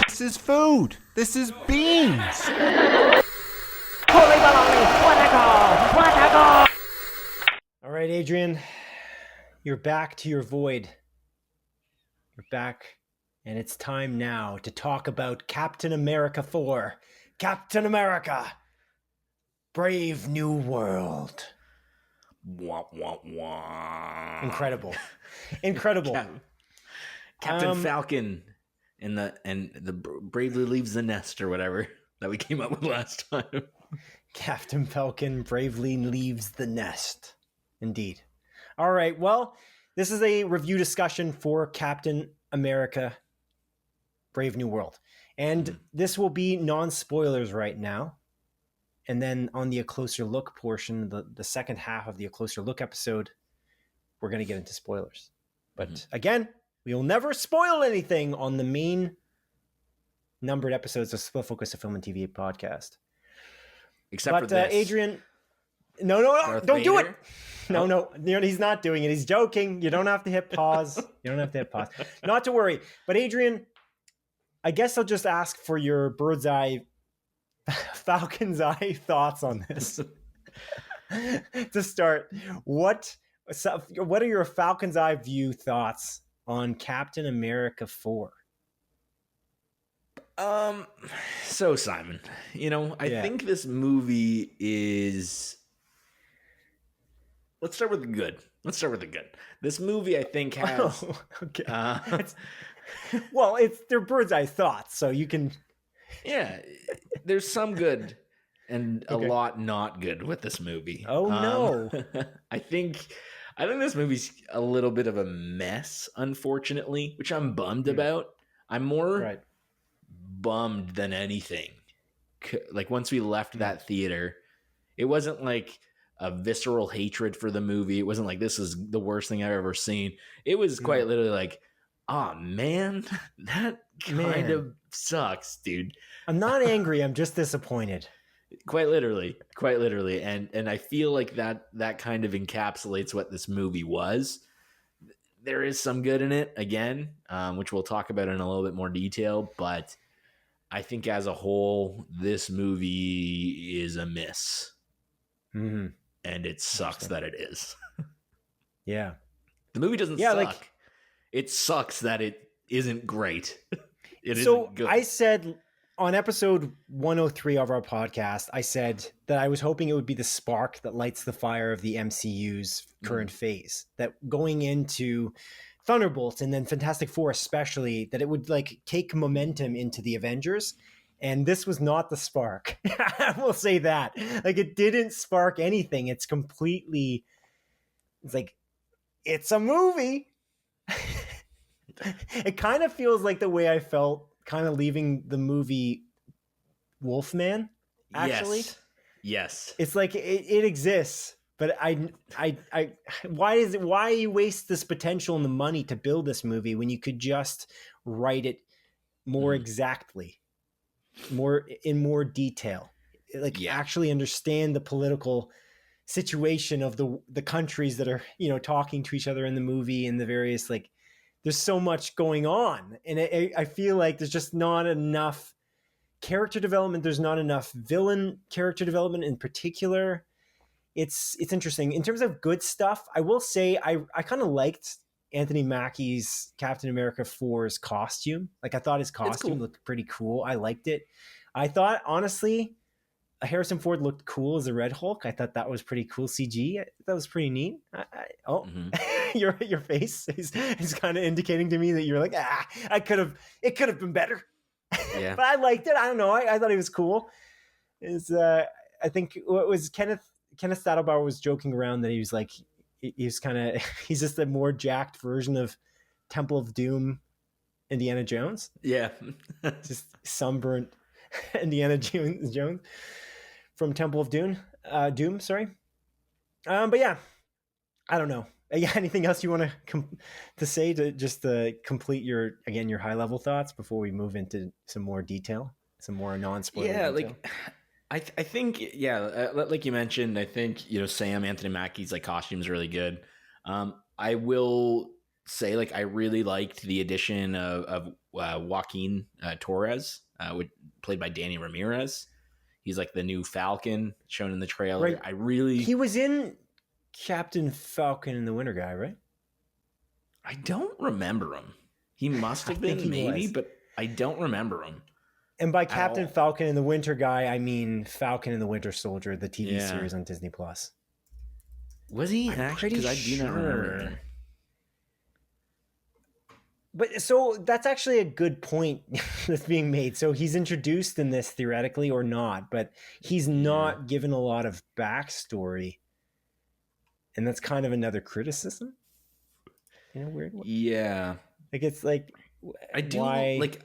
This is food. This is beans. All right, Adrian, you're back to your void. You're back, and it's time now to talk about Captain America 4. Captain America, Brave New World. Wah, wah, wah. Incredible. Incredible. Captain Falcon and the bravely leaves the nest or whatever that we came up with last time. Captain Falcon bravely leaves the nest. Indeed. All right. Well, this is a review discussion for Captain America Brave New World. And this will be non-spoilers right now. And then on the A Closer Look portion, the second half of the A Closer Look episode, we're going to get into spoilers. But again, we will never spoil anything on the main numbered episodes of Split Focus, a Film and TV podcast. Except for this. Adrian, no, Darth don't do it. Vader? No, he's not doing it. He's joking. You don't have to hit pause. Not to worry. But Adrian, I guess I'll just ask for your bird's eye, Falcon's eye thoughts on this. To start, what are your Falcon's eye view thoughts on Captain America 4? So Simon, I think this movie is. Let's start with the good. This movie, I think, has. Oh, okay. Well, they're bird's eye thoughts, so you can. Yeah, there's some good and a lot not good with this movie. Oh no! I think this movie's a little bit of a mess, unfortunately, which I'm bummed about. I'm more bummed than anything. Like once we left that theater, it wasn't like a visceral hatred for the movie. It wasn't like this is the worst thing I've ever seen. It was quite literally like, oh man, that kind of sucks, dude. I'm not angry. I'm just disappointed. Quite literally. And I feel like that kind of encapsulates what this movie was. There is some good in it, again, which we'll talk about in a little bit more detail. But I think as a whole, this movie is a miss. Mm-hmm. And it sucks that it is. Yeah. The movie doesn't suck. It sucks that it isn't great. It isn't good. I said on episode 103 of our podcast, I said that I was hoping it would be the spark that lights the fire of the MCU's current phase. That going into Thunderbolts and then Fantastic Four especially, that it would take momentum into the Avengers. And this was not the spark. I will say that. It didn't spark anything. It's a movie. It kind of feels like the way I felt kind of leaving the movie Wolfman, actually. Yes. It's like it exists, but why you waste this potential and the money to build this movie when you could just write it more exactly? In more detail, actually understand the political situation of the countries that are talking to each other in the movie and the various there's so much going on, and I feel like there's just not enough character development. There's not enough villain character development in particular. It's interesting in terms of good stuff. I will say I kind of liked Anthony Mackie's Captain America 4's costume. I thought his costume looked pretty cool. I liked it. I thought, honestly, Harrison Ford looked cool as a Red Hulk. I thought that was pretty cool CG. That was pretty neat. Your face is kind of indicating to me that you're like, it could have been better. Yeah. But I liked it. I don't know. I thought he was cool. I think what was Kenneth Saddlebauer was joking around that he was like, he's just a more jacked version of Temple of Doom Indiana Jones. Yeah. Just sunburnt Indiana Jones from Temple of Doom. But yeah, I don't know. Anything else you want to say to just complete your high level thoughts before we move into some more detail, some more non-spoiler detail? I think, like you mentioned, I think, Anthony Mackie's costume's really good. I will say, like, I really liked the addition of Joaquin Torres, played by Danny Ramirez. He's like the new Falcon shown in the trailer. Right. He was in Captain Falcon and the Winter Guy, right? I don't remember him. He must have been, maybe, but I don't remember him. And by Captain Falcon and the Winter Guy, I mean Falcon and the Winter Soldier, the TV series on Disney Plus. Was he actually? Because I do not remember him. But so that's actually a good point that's being made. So he's introduced in this theoretically or not, but he's not given a lot of backstory. And that's kind of another criticism in a weird way. Yeah. Like, it's like, I do like,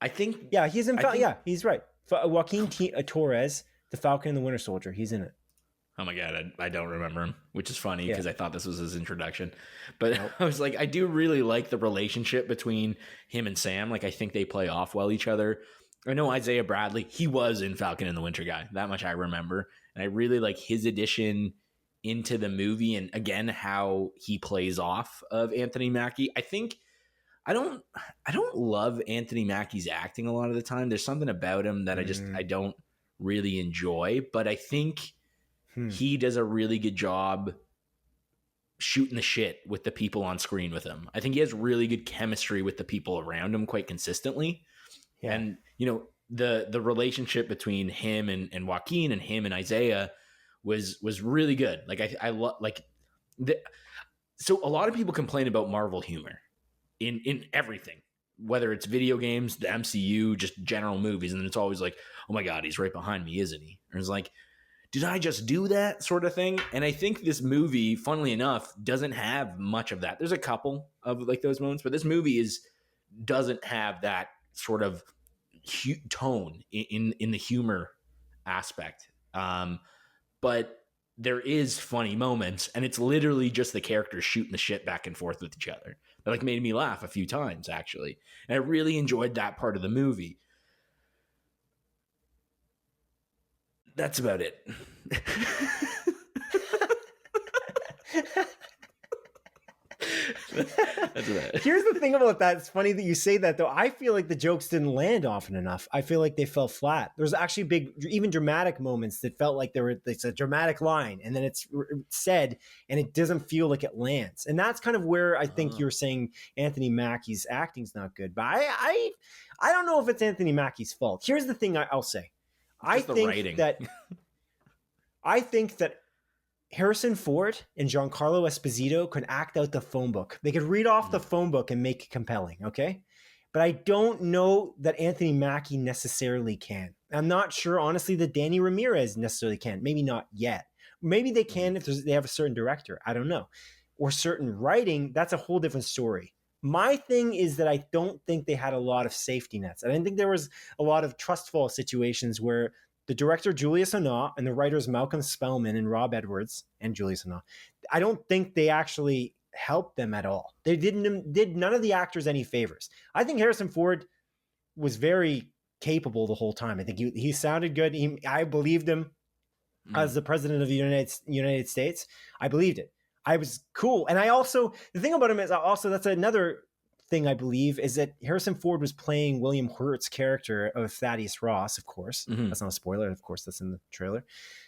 I think. Yeah, he's in, he's right. Joaquin Torres, the Falcon and the Winter Soldier, he's in it. Oh my God, I don't remember him, which is funny because I thought this was his introduction. But I was like, I do really like the relationship between him and Sam. Like, I think they play off well each other. I know Isaiah Bradley, he was in Falcon and the Winter Guy. That much I remember. And I really like his addition into the movie and, again, how he plays off of Anthony Mackie. I think I don't love Anthony Mackie's acting a lot of the time. There's something about him that I don't really enjoy. But I think he does a really good job shooting the shit with the people on screen with him. I think he has really good chemistry with the people around him quite consistently. Yeah. And, you know, the relationship between him and Joaquin and him and Isaiah was really good. Like, I love, like, so a lot of people complain about Marvel humor in everything, whether it's video games, the MCU, just general movies. And then it's always like, oh my God, he's right behind me, isn't he? Or it's like, did I just do that sort of thing? And I think this movie, funnily enough, doesn't have much of that. There's a couple of like those moments, but this movie doesn't have that sort of tone in the humor aspect. But there is funny moments, and it's literally just the characters shooting the shit back and forth with each other. That like made me laugh a few times, actually. And I really enjoyed that part of the movie. That's about it. That's about it. Here's the thing about that. It's funny that you say that, though. I feel like the jokes didn't land often enough. I feel like they fell flat. There's actually big, even dramatic moments that felt like it's a dramatic line, and then it's said, and it doesn't feel like it lands. And that's kind of where I think you're saying Anthony Mackie's acting's not good. But I don't know if it's Anthony Mackie's fault. Here's the thing I'll say. I think that Harrison Ford and Giancarlo Esposito could act out the phone book. They could read off the phone book and make it compelling, okay? But I don't know that Anthony Mackie necessarily can. I'm not sure, honestly, that Danny Ramirez necessarily can. Maybe not yet. Maybe they can if they have a certain director. I don't know. Or certain writing. That's a whole different story. My thing is that I don't think they had a lot of safety nets. I didn't think there was a lot of trustful situations where the director, Julius Onah, and the writers, Malcolm Spellman and Rob Edwards, and Julius Onah, I don't think they actually helped them at all. They did none of the actors any favors. I think Harrison Ford was very capable the whole time. I think he sounded good. I believed him as the president of the United States. I believed it. I was cool. And the thing about him is that's another thing I believe is that Harrison Ford was playing William Hurt's character of Thaddeus Ross, of course. That's not a spoiler. Of course, that's in the trailer.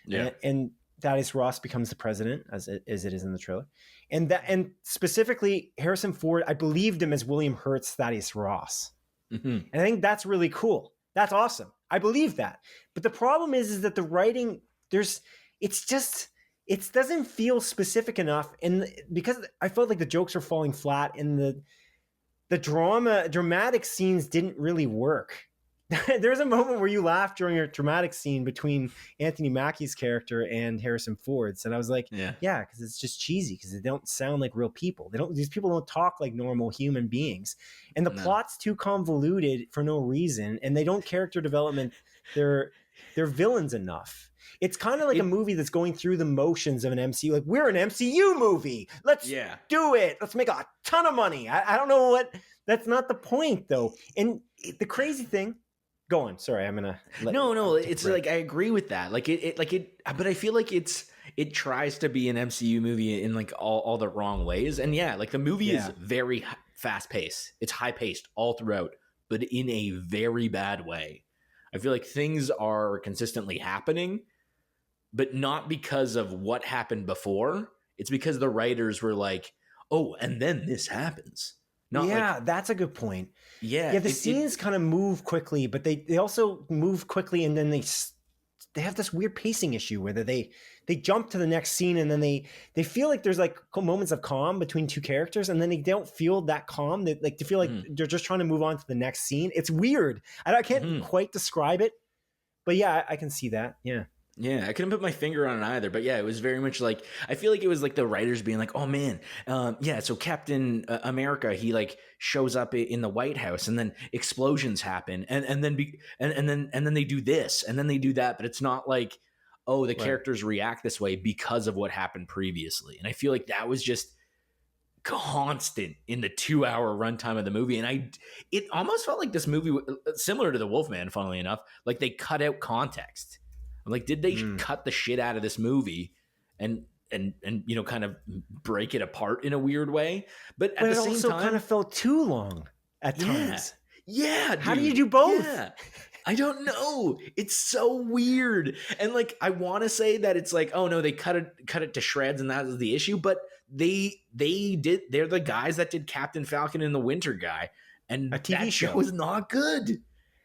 Yeah. And Thaddeus Ross becomes the president as it is in the trailer. And specifically Harrison Ford, I believed him as William Hurt's Thaddeus Ross. And I think that's really cool. That's awesome. I believe that. But the problem is that the writing, it doesn't feel specific enough, and because I felt like the jokes were falling flat, and the dramatic scenes didn't really work. There's a moment where you laughed during a dramatic scene between Anthony Mackie's character and Harrison Ford's, and I was like, yeah, because it's just cheesy because they don't sound like real people. These people don't talk like normal human beings, and the plot's too convoluted for no reason, and they don't character development they're villains enough. It's kind of like a movie that's going through the motions of an MCU. Like, we're an MCU movie. Let's do it. Let's make a ton of money. I don't know what. That's not the point, though. And the crazy thing. Go on. Sorry, I'm gonna. No. It's like I agree with that. But I feel like it's it tries to be an MCU movie in like all the wrong ways. And yeah, like the movie is very fast paced. It's high paced all throughout, but in a very bad way. I feel like things are consistently happening, but not because of what happened before. It's because the writers were like, oh, and then this happens. Not that's a good point. Yeah. The scenes kind of move quickly, but they also move quickly, and then they have this weird pacing issue where they jump to the next scene, and then they feel like there's like moments of calm between two characters, and then they don't feel that calm. They feel like they're just trying to move on to the next scene. It's weird. I can't quite describe it, but yeah, I can see that. Yeah. Yeah, I couldn't put my finger on it either, but yeah, it was very much like, I feel like it was like the writers being like, oh man, so Captain America, he like shows up in the White House, and then explosions happen, and then they do this, and then they do that, but it's not like, oh, the characters react this way because of what happened previously. And I feel like that was just constant in the 2-hour runtime of the movie, and it almost felt like this movie, similar to The Wolfman, funnily enough, like they cut out context. I'm like, did they cut the shit out of this movie and kind of break it apart in a weird way? But at the same time, it also kind of felt too long at times. Yeah, dude. How do you do both? Yeah. I don't know. It's so weird. And like, I want to say that it's like, oh no, they cut it to shreds, and that was the issue. But they're the guys that did Captain Falcon and the Winter Guy, and a TV show was not good.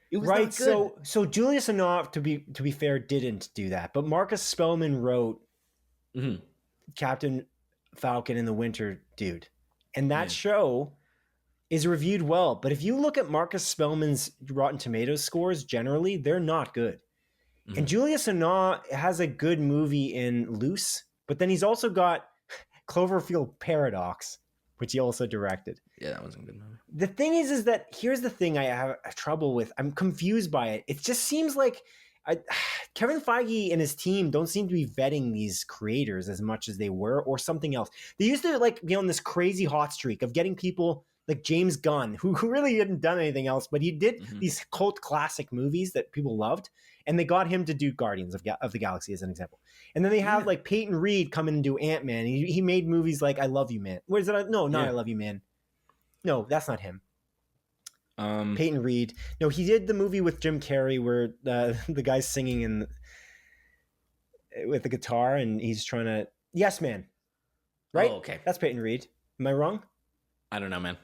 It was right. Not good. So Julius and Onah, to be fair, didn't do that, but Marcus Spellman wrote Captain Falcon and the Winter Dude, and that show is reviewed well. But if you look at Marcus Spellman's Rotten Tomatoes scores, generally they're not good. And Julius and Onah has a good movie in Loose, but then he's also got Cloverfield Paradox, which he also directed. Yeah, that wasn't a good movie. The thing is that here's the thing I have trouble with. I'm confused by it. It just seems like Kevin Feige and his team don't seem to be vetting these creators as much as they were, or something else. They used to like be on this crazy hot streak of getting people like James Gunn, who really hadn't done anything else, but he did these cult classic movies that people loved, and they got him to do Guardians of the Galaxy as an example. And then they have like Peyton Reed come in and do Ant-Man. He made movies like I Love You Man. Where is it? No, not I Love You Man. No, that's not him. Peyton Reed. No, he did the movie with Jim Carrey where the guy's singing with the guitar, and he's trying to... Yes Man. Right? Oh, okay. That's Peyton Reed. Am I wrong? I don't know, man.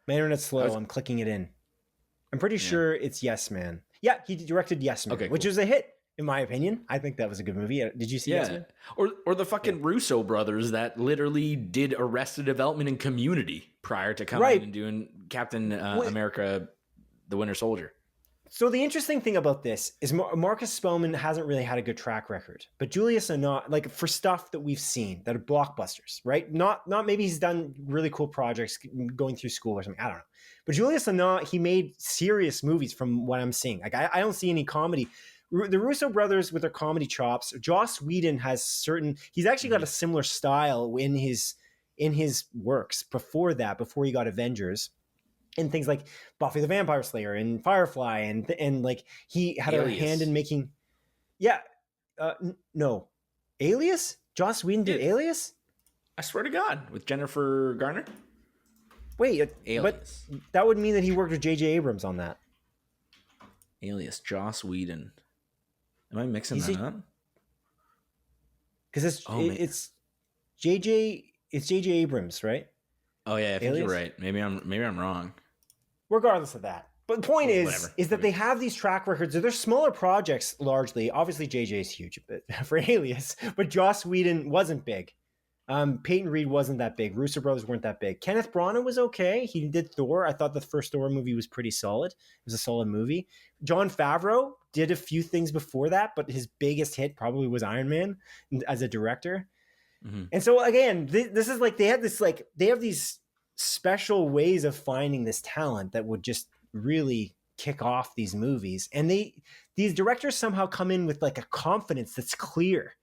My internet's slow. I'm clicking it in. I'm pretty sure it's Yes Man. Yeah, he directed Yes Man, which was a hit, in my opinion. I think that was a good movie. Did you see Yes Man? Or the fucking Russo brothers that literally did Arrested Development and Community prior to coming and doing Captain America, the Winter Soldier. So the interesting thing about this is Marcus Spellman hasn't really had a good track record, but Julius and Onah, like for stuff that we've seen that are blockbusters, right? Not maybe he's done really cool projects going through school or something. I don't know. But Julius and Onah, he made serious movies from what I'm seeing. Like I don't see any comedy. The Russo brothers with their comedy chops. Joss Whedon has he's actually got a similar style in his works before he got Avengers. And things like Buffy the Vampire Slayer and Firefly, and like he had a hand in making, no, Alias. Joss Whedon did Alias. I swear to God, with Jennifer Garner. Wait, Alias. But that would mean that he worked with J.J. Abrams on that. Alias, Joss Whedon. Am I mixing that up? Because it's J.J. Abrams, right? Oh yeah, I think you're right. Maybe I'm wrong. Regardless of that. But the point is that they have these track records. They're smaller projects largely. Obviously, JJ is huge for Alias, but Joss Whedon wasn't big. Peyton Reed wasn't that big. Russo brothers weren't that big. Kenneth Branagh was okay. He did Thor. I thought the first Thor movie was pretty solid. It was a solid movie. Jon Favreau did a few things before that, but his biggest hit probably was Iron Man as a director. Mm-hmm. And so again, this is like they have these special ways of finding this talent that would just really kick off these movies. And these directors somehow come in with like a confidence that's clear.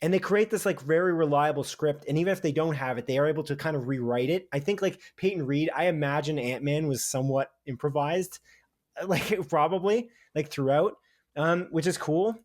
And they create this like very reliable script. And even if they don't have it, they are able to kind of rewrite it. I think like Peyton Reed, I imagine Ant-Man was somewhat improvised, like probably like throughout, which is cool.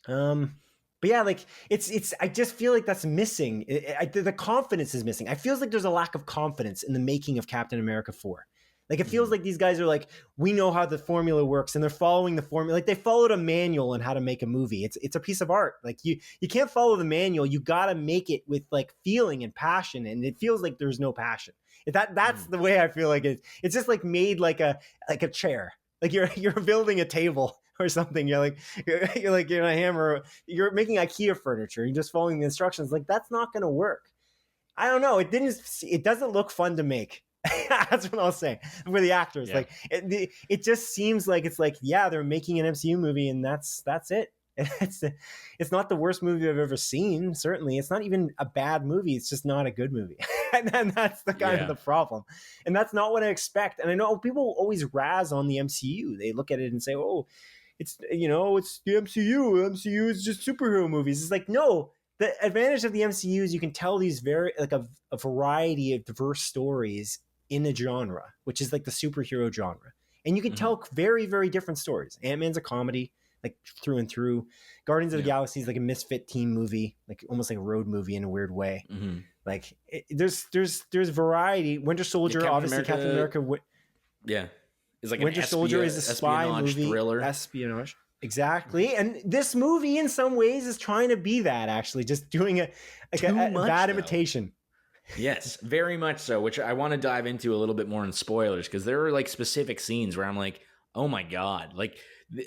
But But yeah, like it's. I just feel like that's missing. The confidence is missing. I feels like there's a lack of confidence in the making of Captain America 4. Like it feels like these guys are like, we know how the formula works, and they're following the formula. Like they followed a manual on how to make a movie. It's a piece of art. Like you can't follow the manual. You got to make it with like feeling and passion, and it feels like there's no passion. That's the way I feel like it. It's just like made like a chair. Like you're building a table or something. You're a hammer. You're making IKEA furniture. You're just following the instructions. Like that's not going to work. I don't know. It doesn't look fun to make. That's what I'll say for the actors. Yeah. Like it just seems like it's like, yeah, they're making an MCU movie and that's it. It's not the worst movie I've ever seen. Certainly, it's not even a bad movie. It's just not a good movie, and that's the kind of the problem. And that's not what I expect. And I know people always razz on the MCU. They look at it and say, "Oh, it's the MCU. MCU is just superhero movies." It's like, no. The advantage of the MCU is you can tell these very like a variety of diverse stories in a genre, which is like the superhero genre. And you can tell very, very different stories. Ant-Man's a comedy, like through and through. Guardians of the Galaxy is like a misfit team movie, like almost like a road movie in a weird way. Like there's variety. Winter Soldier, obviously Captain America. Is like Winter Soldier is a spy movie, thriller. Espionage. Exactly. And this movie in some ways is trying to be that, actually, just doing a bad imitation. Yes, very much so, which I want to dive into a little bit more in spoilers, because there are like specific scenes where I'm like, oh my God. Like,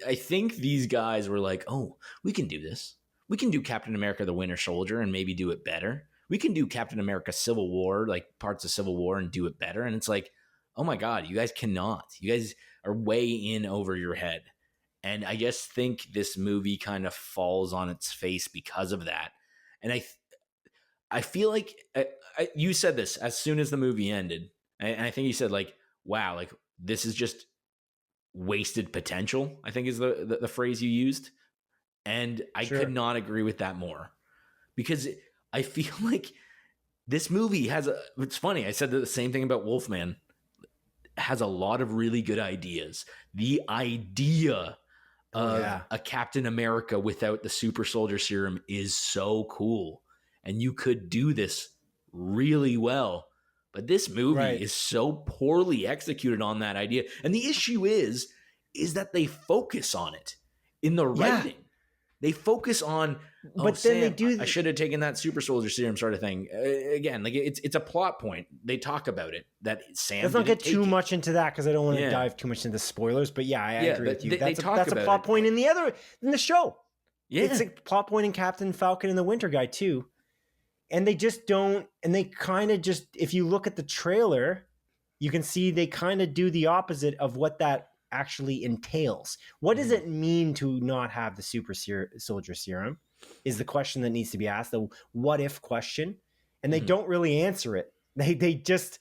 I think these guys were like, oh, we can do this. We can do Captain America the Winter Soldier and maybe do it better. We can do Captain America Civil War, like parts of Civil War, and do it better. And it's like, oh my God, you guys cannot. You guys are way in over your head. And I just think this movie kind of falls on its face because of that. And I feel like you said this as soon as the movie ended. And I think you said like, wow, like this is just wasted potential, I think is the phrase you used. And I could not agree with that more, because I feel like this movie it's funny. I said the same thing about Wolfman. Has a lot of really good ideas. The idea of a Captain America without the super soldier serum is so cool. And you could do this really well. But this movie is so poorly executed on that idea. And the issue is that they focus on it in the writing. They focus on, but then they do. I should have taken that super soldier serum, sort of thing. Again, like it's a plot point. They talk about it that Sam. Let's not get too much into that because I don't want to dive too much into spoilers. But I agree with you. That's a plot point in the show. Yeah, it's a plot point in Captain Falcon and the Winter Guy too. And they just don't. And they kind of just, if you look at the trailer, you can see they kind of do the opposite of what that actually entails. What does it mean to not have the super soldier serum is the question that needs to be asked, the what if question. And they don't really answer it. They just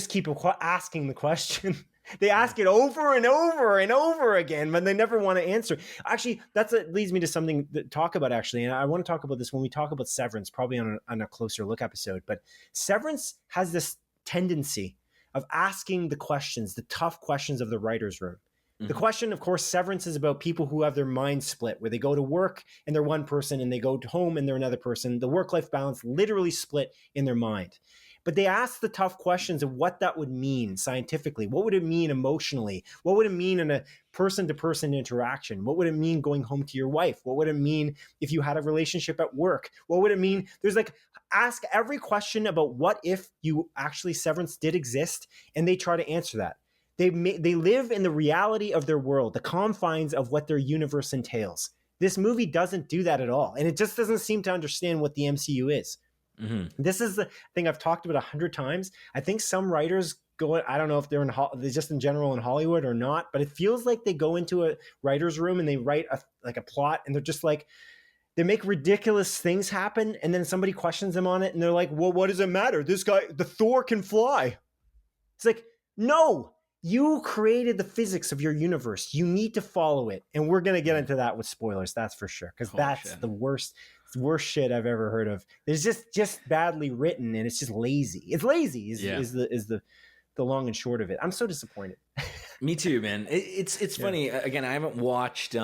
keep asking the question. They ask it over and over and over again, but they never want to answer. Actually, leads me to something to talk about, actually. And I want to talk about this when we talk about Severance, probably on a closer look episode. But Severance has this tendency of asking the questions, the tough questions of the writer's room. The question, of course, Severance is about people who have their minds split, where they go to work and they're one person and they go home and they're another person. The work-life balance literally split in their mind. But they ask the tough questions of what that would mean scientifically. What would it mean emotionally? What would it mean in a person-to-person interaction? What would it mean going home to your wife? What would it mean if you had a relationship at work? What would it mean? There's ask every question about what if you actually Severance did exist, and they try to answer that. They live in the reality of their world, the confines of what their universe entails. This movie doesn't do that at all, and it just doesn't seem to understand what the MCU is. This is the thing I've talked about 100 times. I think some writers I don't know if they're just in general in Hollywood or not, but it feels like they go into a writer's room and they write a plot, and they're just like, they make ridiculous things happen, and then somebody questions them on it, and they're like, well, what does it matter? This guy, the Thor, can fly. It's like, no, you created the physics of your universe. You need to follow it. And we're going to get into that with spoilers, that's for sure, because that's the worst shit I've ever heard of. It's just badly written, and it's just lazy. It's lazy is the long and short of it. I'm so disappointed. Me too, man. It's funny. Again, I haven't watched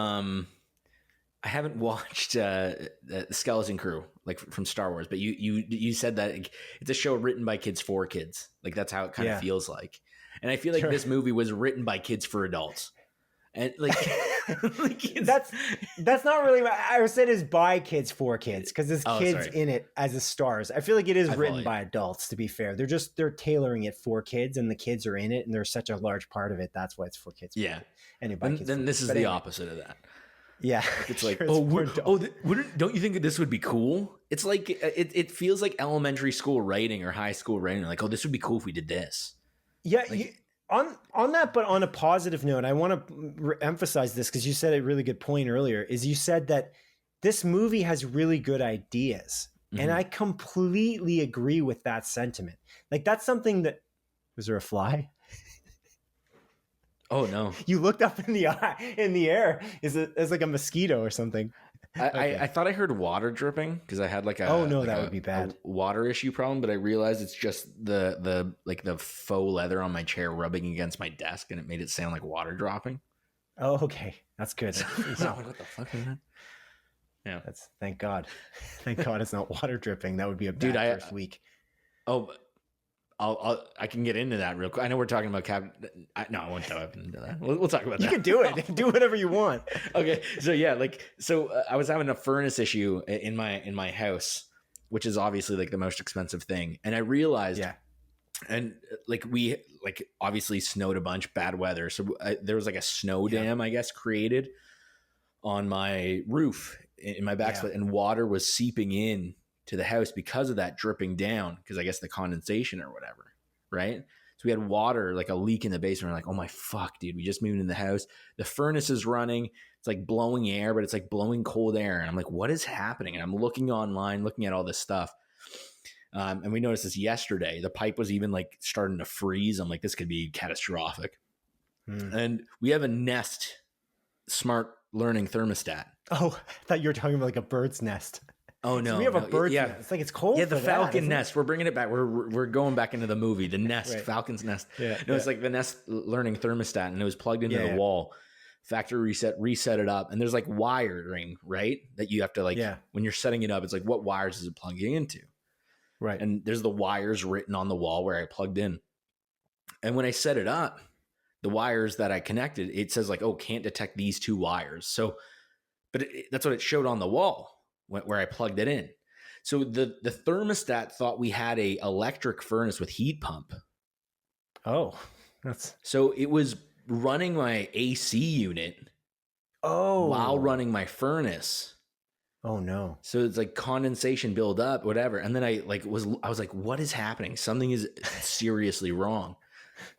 I haven't watched the Skeleton Crew, like from Star Wars, but you said that it's a show written by kids for kids. Like that's how it kind of feels like. And I feel like this movie was written by kids for adults. And like, that's not really what I said is by kids for kids, because there's kids in it as the stars. I feel like it is written by adults, to be fair. They're tailoring it for kids, and the kids are in it, and they're such a large part of it. That's why it's for kids. Yeah. Anyway, then this is the opposite of that. Yeah. It's like, don't you think that this would be cool? It's like, it feels like elementary school writing or high school writing. Like, oh, this would be cool if we did this. Yeah. On that, but on a positive note, I want to emphasize this because you said a really good point earlier, is you said that this movie has really good ideas. Mm-hmm. And I completely agree with that sentiment. Like that's something that, was there a fly? Oh no. You looked up in the air. Is it like a mosquito or something? I thought I heard water dripping because I had like a that would be bad. A water issue problem, but I realized it's just the faux leather on my chair rubbing against my desk, and it made it sound like water dropping. Oh, okay, that's good. What the fuck is that? Yeah, thank God. Thank God it's not water dripping. That would be a bad first week. Oh, I can get into that real quick. I know we're talking about no, I won't dive into that. We'll talk about that. You can do it. Do whatever you want. Okay. So yeah, I was having a furnace issue in my house, which is obviously like the most expensive thing. And I realized, and we obviously snowed a bunch, bad weather. So there was like a snow dam, I guess, created on my roof in my back split, and water was seeping in to the house because of that, dripping down, because I guess the condensation or whatever, right? So we had water, like a leak in the basement. We're like, oh my fuck, dude, we just moved in the house. The furnace is running. It's like blowing air, but it's like blowing cold air. And I'm like, what is happening? And I'm looking online, looking at all this stuff. And we noticed this yesterday. The pipe was even like starting to freeze. I'm like, this could be catastrophic. And we have a Nest smart learning thermostat. Oh, I thought you were talking about like a bird's nest. Oh no! So we have a bird's nest. It's like it's cold. Yeah, the Falcon Nest. We're bringing it back. We're going back into the movie. The Nest, Falcon's Nest. Yeah, no, it's like the Nest learning thermostat, and it was plugged into the wall. Factory reset it up, and there's like wiring, right? That you have to when you're setting it up. It's like, what wires is it plugging into? Right. And there's the wires written on the wall where I plugged in. And when I set it up, the wires that I connected, it says like, oh, can't detect these two wires. So, but that's what it showed on the wall where I plugged it in. So the thermostat thought we had a electric furnace with heat pump. Oh, so it was running my AC unit. Oh, while running my furnace. Oh no. So it's like condensation build up, whatever. And then I was like, what is happening? Something is seriously wrong.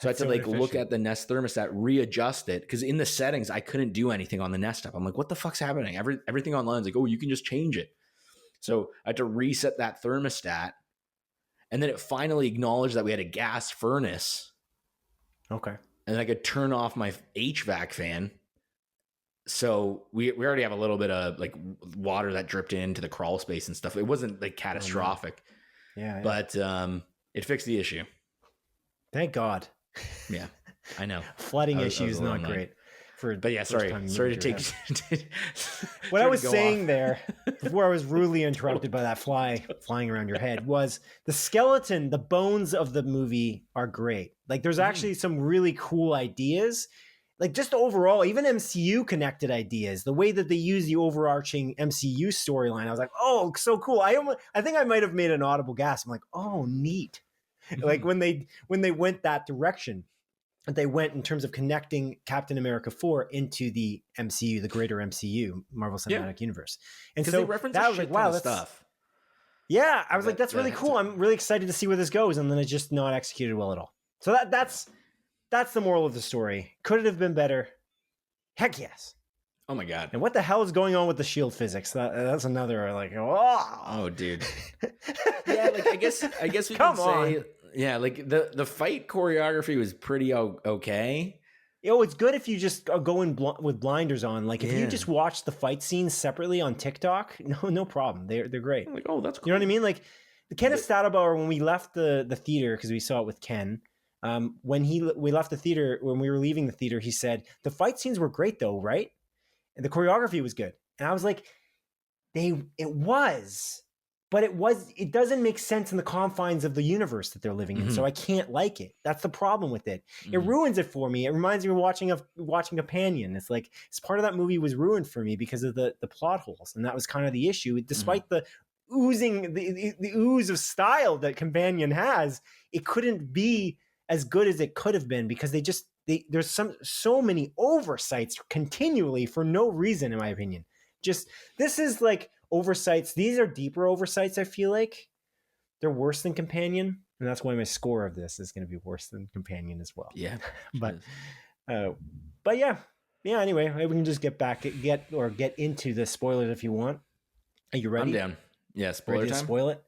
So I had to look at the Nest thermostat, readjust it, because in the settings I couldn't do anything on the Nest app. I'm like, what the fuck's happening? Everything online is like, oh, you can just change it. So I had to reset that thermostat, and then it finally acknowledged that we had a gas furnace. Okay. And I could turn off my HVAC fan. So we already have a little bit of like water that dripped into the crawl space and stuff. It wasn't like catastrophic. Yeah. But it fixed the issue. Thank God. Yeah, I know. Flooding issues not great. But yeah, sorry to take. What I was saying there before I was rudely interrupted by that fly flying around your head was the skeleton, the bones of the movie are great. Like there's actually some really cool ideas. Like just overall, even MCU connected ideas, the way that they use the overarching MCU storyline, I was like, oh, so cool. I think I might have made an audible gasp. I'm like, oh, neat. Like when they went that direction, they went in terms of connecting Captain America 4 into the MCU, the greater MCU, Marvel Cinematic Universe. And so that was like, wow, that's stuff. Yeah, I was like, that's really cool. I'm really excited to see where this goes. And then it's just not executed well at all. So that's the moral of the story. Could it have been better? Heck yes. Oh my God. And what the hell is going on with the shield physics? That's another like, oh dude. Yeah, like I guess we can say, yeah, like the fight choreography was pretty okay. It's good if you just go in with blinders on. Like if you just watch the fight scenes separately on TikTok, no problem. They're great. I'm like, oh, that's cool. You know what I mean? Like the Kenneth Stadabauer, when we left the theater, because we saw it with Ken, when we left the theater, when we were leaving the theater, he said the fight scenes were great though, right? And the choreography was good. And I was like, but it doesn't make sense in the confines of the universe that they're living in. So I can't like it. That's the problem with it. It ruins it for me. It reminds me of watching Companion. It's like, it's part of that movie was ruined for me because of the plot holes. And that was kind of the issue. Despite the oozing, the ooze of style that Companion has, it couldn't be as good as it could have been because there's so many oversights continually for no reason, in my opinion. This is like oversights. These are deeper oversights. I feel like they're worse than Companion, and that's why my score of this is going to be worse than Companion as well. Yeah, but yeah. Anyway, we can just get into the spoilers if you want. Are you ready? I'm down. Yeah, spoiler time. Spoil it.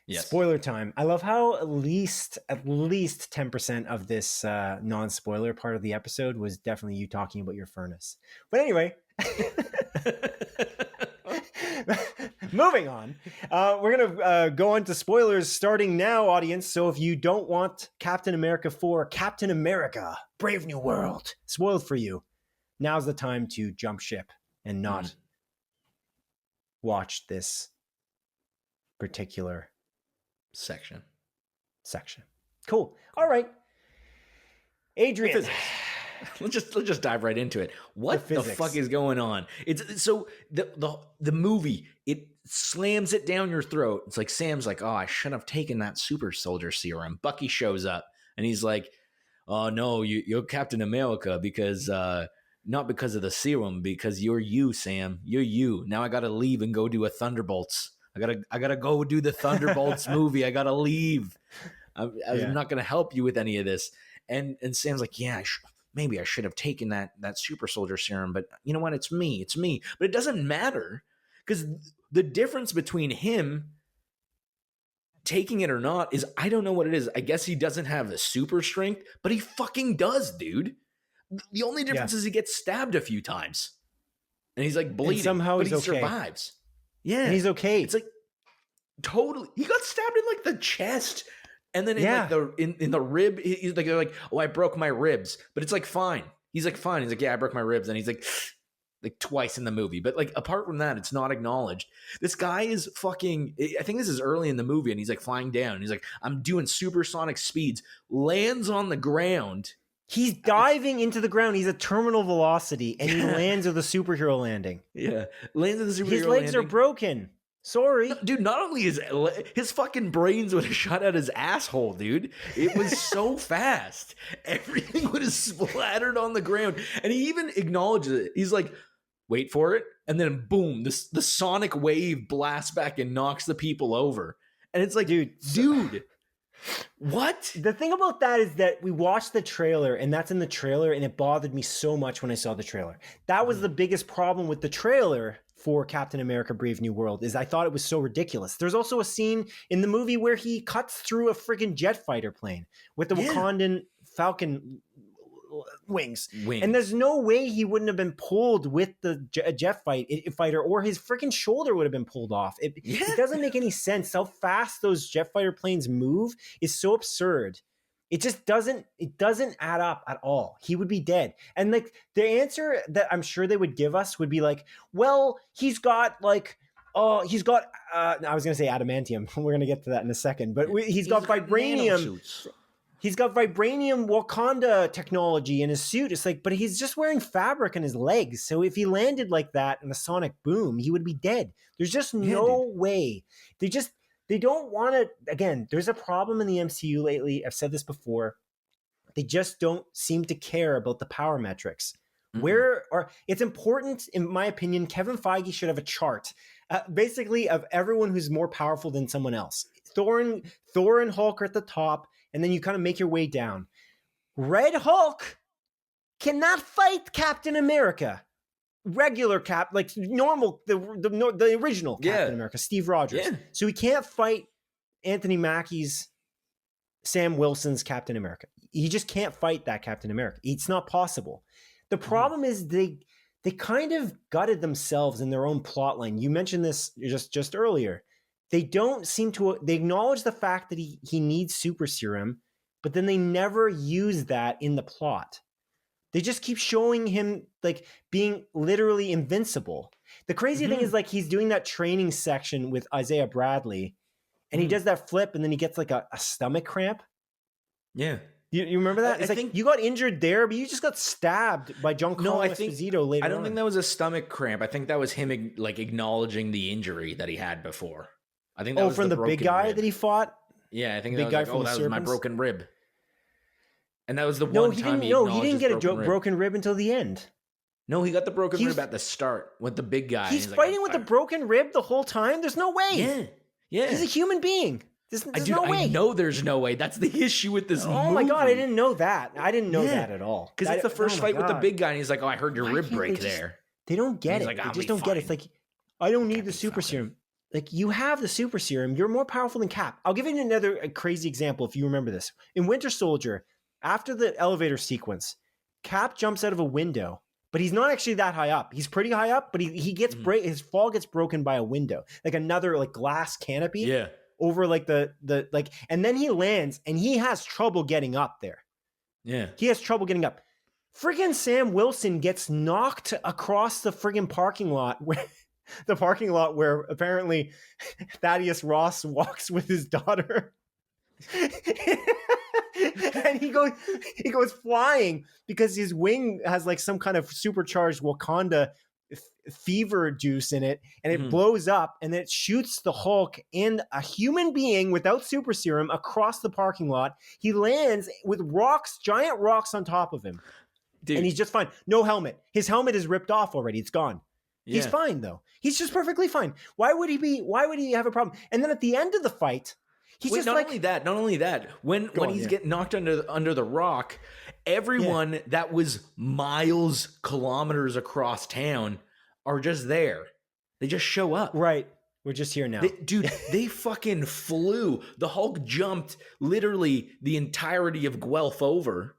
Yes. Spoiler time. I love how at least 10% of this non-spoiler part of the episode was definitely you talking about your furnace. But anyway. Moving on, we're gonna go into spoilers starting now, audience. So if you don't want Captain America 4, Captain America Brave New World spoiled for you, now's the time to jump ship and not watch this particular section. Cool. All right, Adrian. Let's just dive right into it. What the fuck is going on? It's so the movie, it slams it down your throat. It's like Sam's like, oh, I shouldn't have taken that super soldier serum. Bucky shows up and he's like, oh no, you're Captain America because not because of the serum, because you're you, Sam. You're you. Now I gotta leave and go do a Thunderbolts. I gotta go do the Thunderbolts movie. I gotta leave. I'm not gonna help you with any of this. And Sam's like, yeah, maybe I should have taken that super soldier serum, but you know what? It's me. But it doesn't matter because the difference between him taking it or not is I don't know what it is. I guess he doesn't have the super strength, but he fucking does, dude. The only difference is he gets stabbed a few times and he's like bleeding, but he survives. Yeah. And he's okay. It's like totally. He got stabbed in like the chest. And then in the rib, they're like, oh, I broke my ribs. But it's like, fine. He's like, fine. He's like, yeah, I broke my ribs. And he's like twice in the movie. But like, apart from that, it's not acknowledged. This guy is fucking, I think this is early in the movie. And he's like flying down. He's like, I'm doing supersonic speeds. Lands on the ground. He's diving into the ground. He's at terminal velocity. And he lands with a superhero landing. Yeah. Lands with a superhero landing. His legs are broken. Sorry. No, dude, not only his fucking brains would have shot out his asshole, dude. It was so fast. Everything would have splattered on the ground. And he even acknowledges it. He's like, wait for it. And then boom, the sonic wave blasts back and knocks the people over. And it's like, dude, what? The thing about that is that we watched the trailer and that's in the trailer and it bothered me so much when I saw the trailer. That was the biggest problem with the trailer for Captain America Brave New World is I thought it was so ridiculous. There's also a scene in the movie where he cuts through a freaking jet fighter plane with the Wakandan Falcon wings. And there's no way he wouldn't have been pulled with the jet fighter or his freaking shoulder would have been pulled off. It doesn't make any sense. How fast those jet fighter planes move is so absurd. It just doesn't add up at all. He would be dead. And like the answer that I'm sure they would give us would be like, well, he's got I was going to say adamantium. We're going to get to that in a second, but he's got vibranium. He's got vibranium Wakanda technology in his suit. It's like, but he's just wearing fabric on his legs. So if he landed like that in a sonic boom, he would be dead. There's just no way. They don't want to, again, there's a problem in the MCU lately. I've said this before. They just don't seem to care about the power metrics. It's important, in my opinion, Kevin Feige should have a chart, basically of everyone who's more powerful than someone else. Thor and Hulk are at the top, and then you kind of make your way down. Red Hulk cannot fight Captain America. Regular Cap, like normal, the original Captain America, Steve Rogers. Yeah. So he can't fight Anthony Mackie's Sam Wilson's Captain America. He just can't fight that Captain America. It's not possible. The problem is they kind of gutted themselves in their own plot line. You mentioned this just earlier. They don't seem to, they acknowledge the fact that he needs super serum, but then they never use that in the plot. They just keep showing him like being literally invincible. The crazy thing is like he's doing that training section with Isaiah Bradley, and he does that flip, and then he gets like a stomach cramp. Yeah. You remember that? It's like you got injured there, but you just got stabbed by Giancarlo Esposito later on. I don't think that was a stomach cramp. I think that was him like acknowledging the injury that he had before. I think that was from the big guy rib that he fought. Yeah, I think that was like, that was my broken rib. And that was the one time he didn't get a broken rib until the end. No, he got the broken rib at the start with the big guy. He's fighting with a broken rib the whole time? There's no way. Yeah. Yeah. He's a human being. There's no way. I know there's no way. That's the issue with this movie. Oh my God, I didn't know that. I didn't know that at all. Because it's the first fight with the big guy, and he's like, oh, I heard your rib break there. They don't get it. They just don't get it. It's like, I don't need the super serum. Like, you have the super serum. You're more powerful than Cap. I'll give you another crazy example if you remember this. In Winter Soldier, after the elevator sequence, Cap jumps out of a window, but he's not actually that high up. He's pretty high up, but he gets his fall gets broken by a window, like another like glass canopy. Yeah. Over like the and then he lands and he has trouble getting up there. Yeah. He has trouble getting up. Friggin' Sam Wilson gets knocked across the friggin' parking lot where apparently Thaddeus Ross walks with his daughter. And he goes flying because his wing has like some kind of supercharged Wakanda fever juice in it, and it blows up, and then it shoots the Hulk and a human being without super serum across the parking lot. He lands with giant rocks on top of him. Dude. And he's just fine. No helmet. His helmet is ripped off already. It's gone. Yeah. He's fine though. He's just perfectly fine. Why would he have a problem? And then at the end of the fight, not only that, when he's getting knocked under the rock, everyone that was kilometers across town are just there. They just show up. Right. We're just here now. They fucking flew. The Hulk jumped literally the entirety of Guelph over.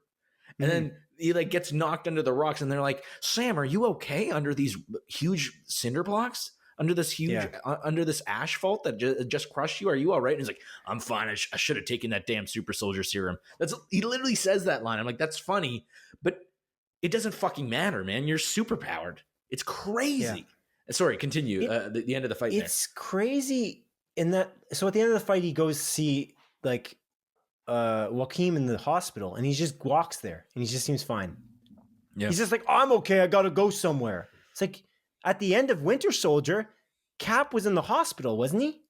And then he like gets knocked under the rocks, and they're like, Sam, are you okay under these huge cinder blocks? Under this under this asphalt that just crushed you? Are you all right? And he's like, I'm fine. I should have taken that damn super soldier serum. He literally says that line. I'm like, that's funny, but it doesn't fucking matter, man. You're super powered. It's crazy. Yeah. Sorry, continue. The end of the fight. It's crazy in that. So at the end of the fight, he goes to see like Joaquin in the hospital, and he just walks there, and he just seems fine. Yeah. He's just like, I'm okay. I gotta go somewhere. It's like at the end of Winter Soldier, Cap was in the hospital, wasn't he?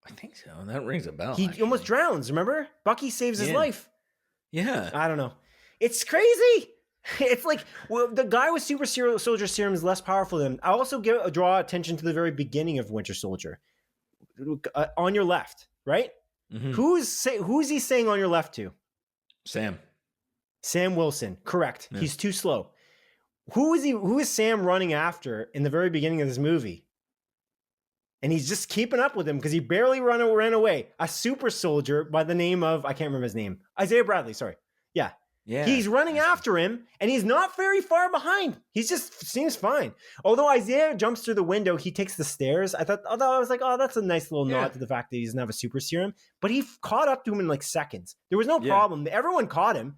I think so. That rings a bell. He almost drowns. Remember, Bucky saves his life. Yeah. I don't know. It's crazy. It's like, well, the guy with super soldier serum is less powerful than him. I also draw attention to the very beginning of Winter Soldier. On your left, right? Mm-hmm. Who's he saying on your left to? Sam Wilson. Correct. Yeah. He's too slow. Who is Sam running after in the very beginning of this movie? And he's just keeping up with him because he barely ran away. A super soldier by the name of, I can't remember his name. Isaiah Bradley, sorry. Yeah. Yeah, he's running after him, and he's not very far behind. He just seems fine. Although Isaiah jumps through the window, he takes the stairs. I was like, oh, that's a nice little nod to the fact that he doesn't have a super serum. But he caught up to him in like seconds. There was no problem. Everyone caught him.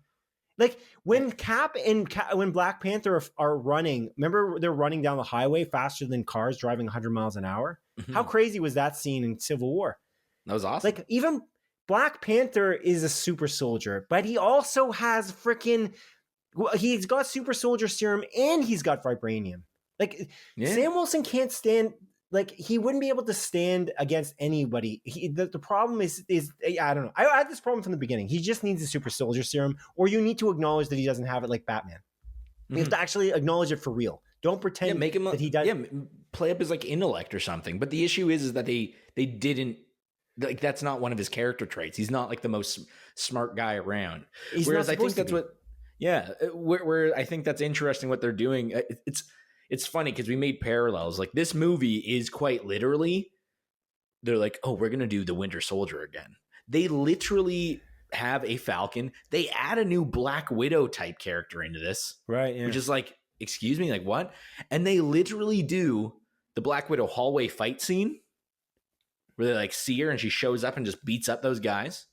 Like when Cap and when Black Panther are running, remember they're running down the highway faster than cars driving 100 miles an hour? Mm-hmm. How crazy was that scene in Civil War? That was awesome. Like even Black Panther is a super soldier, but he also has he's got super soldier serum and he's got vibranium. Like Sam Wilson can't stand, like he wouldn't be able to stand against anybody. The problem is I don't know. I had this problem from the beginning. He just needs a super soldier serum, or you need to acknowledge that he doesn't have it like Batman. You have to actually acknowledge it for real. Don't pretend make him that he does. Yeah, play up his like intellect or something. But the issue is that they didn't. Like that's not one of his character traits. He's not like the most smart guy around. Whereas I think that's where I think that's interesting what they're doing. It's funny because we made parallels. Like this movie is quite literally, they're like, oh, we're gonna do the Winter Soldier again. They literally have a Falcon. They add a new Black Widow type character into this, right? Yeah. Which is like, excuse me, like what? And they literally do the Black Widow hallway fight scene, where they like see her and she shows up and just beats up those guys.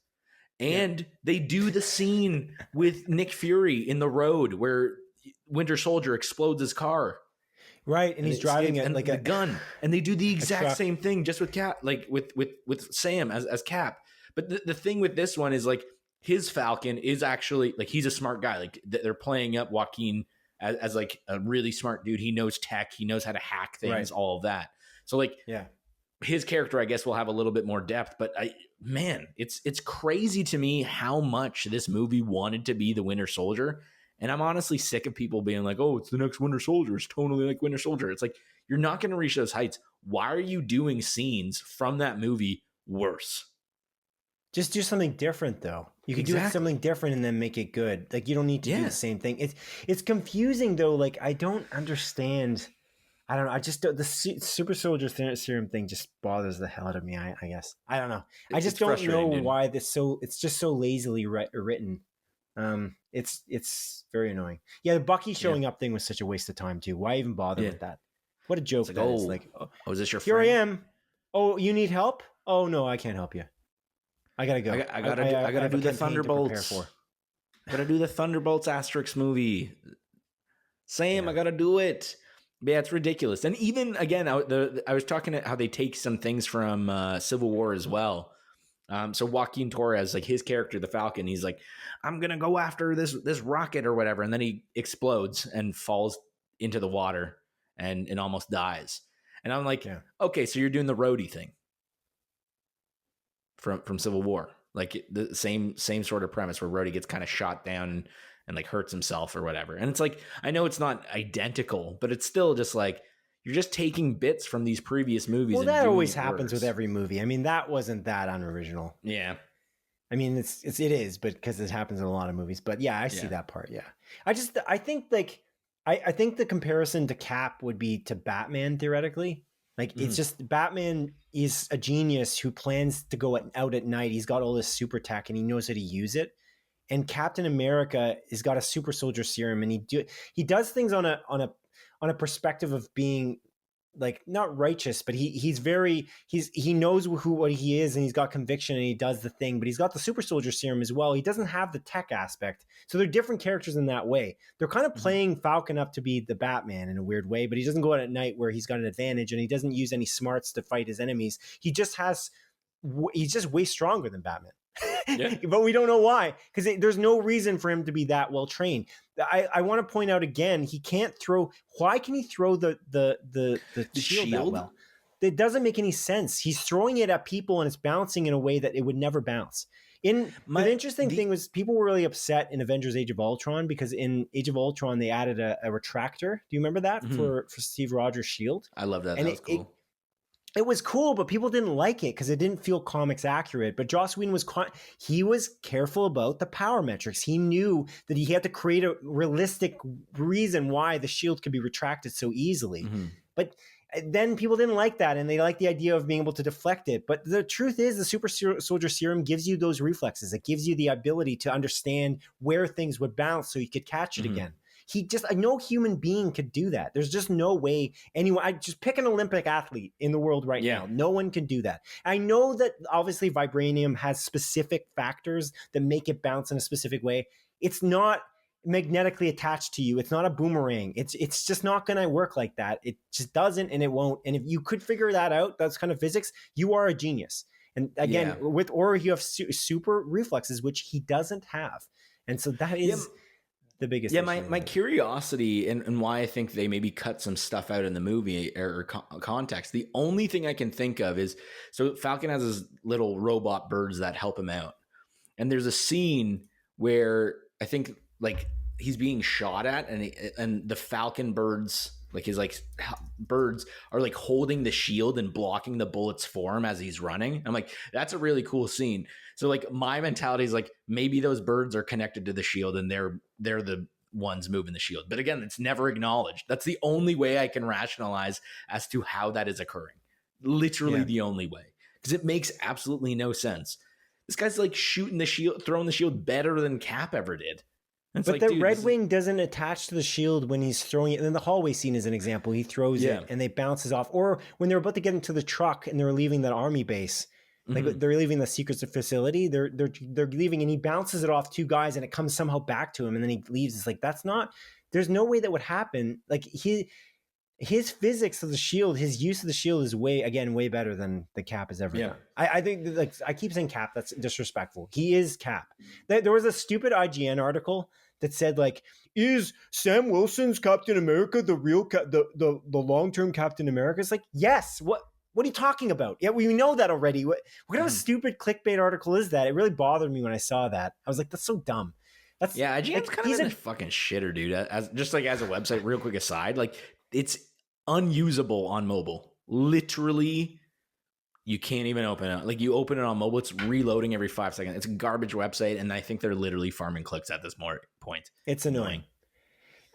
And they do the scene with Nick Fury in the road where Winter Soldier explodes his car. Right, and he's driving it like a gun, and they do the exact same thing just with Cap, like with Sam as Cap. But the thing with this one is like his Falcon is actually like he's a smart guy. Like they're playing up Joaquin as like a really smart dude. He knows tech, he knows how to hack things, all of that. So like his character, I guess, will have a little bit more depth. But it's crazy to me how much this movie wanted to be the Winter Soldier. And I'm honestly sick of people being like, oh, it's the next Winter Soldier. It's totally like Winter Soldier. It's like, you're not going to reach those heights. Why are you doing scenes from that movie worse? Just do something different, though. You could do something different and then make it good. Like, you don't need to do the same thing. It's confusing, though. Like, I don't understand. I don't know. I just don't. The super soldier serum thing just bothers the hell out of me, I guess. I don't know. I just don't know why it's just so lazily written. It's very annoying. Yeah, the Bucky showing up thing was such a waste of time too. Why even bother with that? What a joke that is. Like, is this your here friend? I am. Oh, you need help? Oh no, I can't help you. I gotta go. I gotta do the Thunderbolts. I gotta do the Thunderbolts Asterix movie. Sam, I gotta do it. Yeah, it's ridiculous. And even again, I was talking about how they take some things from Civil War as well. So Joaquin Torres, like his character, the Falcon, he's like, I'm going to go after this rocket or whatever. And then he explodes and falls into the water and almost dies. And I'm like, okay, so you're doing the roadie thing from Civil War. Like the same sort of premise where Rhodey gets kind of shot down and like hurts himself or whatever. And it's like, I know it's not identical, but it's still just like, you're just taking bits from these previous movies. Well, that always happens with every movie. I mean, that wasn't that unoriginal. Yeah. I mean, it is, but because it happens in a lot of movies. But yeah, I see that part. Yeah. I think the comparison to Cap would be to Batman theoretically. Like it's just Batman is a genius who plans to go out at night. He's got all this super tech and he knows how to use it. And Captain America has got a super soldier serum and he does things on a perspective of being like not righteous, but he knows what he is and he's got conviction and he does the thing, but he's got the super soldier serum as well. He doesn't have the tech aspect. So they're different characters in that way. They're kind of playing Falcon up to be the Batman in a weird way, but he doesn't go out at night where he's got an advantage and he doesn't use any smarts to fight his enemies. He's just way stronger than Batman. Yeah. But we don't know why, because there's no reason for him to be that well trained. I want to point out again, he can't throw. Why can he throw the shield that well? It doesn't make any sense. He's throwing it at people and it's bouncing in a way that it would never bounce. The interesting thing was people were really upset in Avengers Age of Ultron because in Age of Ultron they added a retractor. Do you remember that for Steve Rogers' shield? I love that. And that was cool. It was cool, but people didn't like it because it didn't feel comics accurate. But Joss Whedon was careful about the power metrics. He knew that he had to create a realistic reason why the shield could be retracted so easily. But then people didn't like that, and they liked the idea of being able to deflect it. But the truth is, the super soldier serum gives you those reflexes. It gives you the ability to understand where things would bounce so you could catch it again. No human being could do that. There's just no way anyone. I just pick an Olympic athlete in the world right now. No one can do that. I know that obviously vibranium has specific factors that make it bounce in a specific way. It's not magnetically attached to you. It's not a boomerang. It's just not going to work like that. It just doesn't, and it won't. And if you could figure that out, that's kind of physics, you are a genius. And again, with Aura, you have super reflexes, which he doesn't have. And so that is the biggest issue. My curiosity and why I think they maybe cut some stuff out in the movie or context. The only thing I can think of is, so Falcon has his little robot birds that help him out. And there's a scene where I think like he's being shot at and the Falcon birds, like his like birds are like holding the shield and blocking the bullets for him as he's running. I'm like, that's a really cool scene. So like my mentality is like, maybe those birds are connected to the shield and they're the ones moving the shield. But again, it's never acknowledged. That's the only way I can rationalize as to how that is occurring. Literally the only way, because it makes absolutely no sense. This guy's like shooting the shield, throwing the shield better than Cap ever did. But like, the Red Wing doesn't attach to the shield when he's throwing it. And then the hallway scene is an example. He throws it and they bounces off. Or when they're about to get into the truck and they're leaving that army base, Like they're leaving the secrets facility. They're leaving, and he bounces it off two guys, and it comes somehow back to him, and then he leaves. It's like that's not. There's no way that would happen. Like his physics of the shield, his use of the shield is way better than the Cap has ever done. I think like I keep saying Cap. That's disrespectful. He is Cap. There was a stupid IGN article that said like, is Sam Wilson's Captain America the real the long-term Captain America? It's like, yes. What are you talking about? Yeah, we know that already. What kind of a stupid clickbait article is that? It really bothered me when I saw that. I was like, that's so dumb. IGN's like, kind of a fucking shitter, dude. As a website, real quick aside, like it's unusable on mobile. Literally, you can't even open it. Like you open it on mobile, it's reloading every 5 seconds. It's a garbage website, and I think they're literally farming clicks at this point. It's annoying.